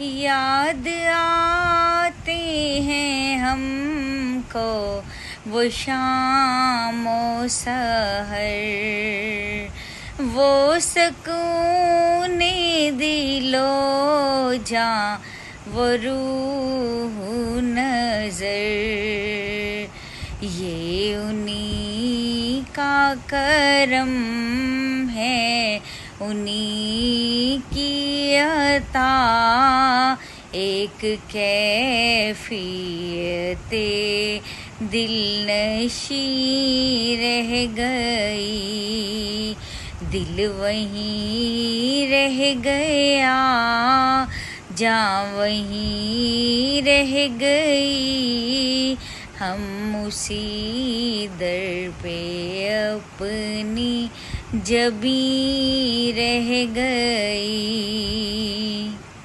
याद आते हैं हमको वो शामो सहर, वो सकूने दिलो जा वो रूह नजर। ये उन्हीं का करम है, उन्हीं की अता, एक कैफियते दिल नशी रह गई। दिल वहीं रह गया जहाँ वहीं रह गई, हम उसी दर पे अपनी जबी रह गई।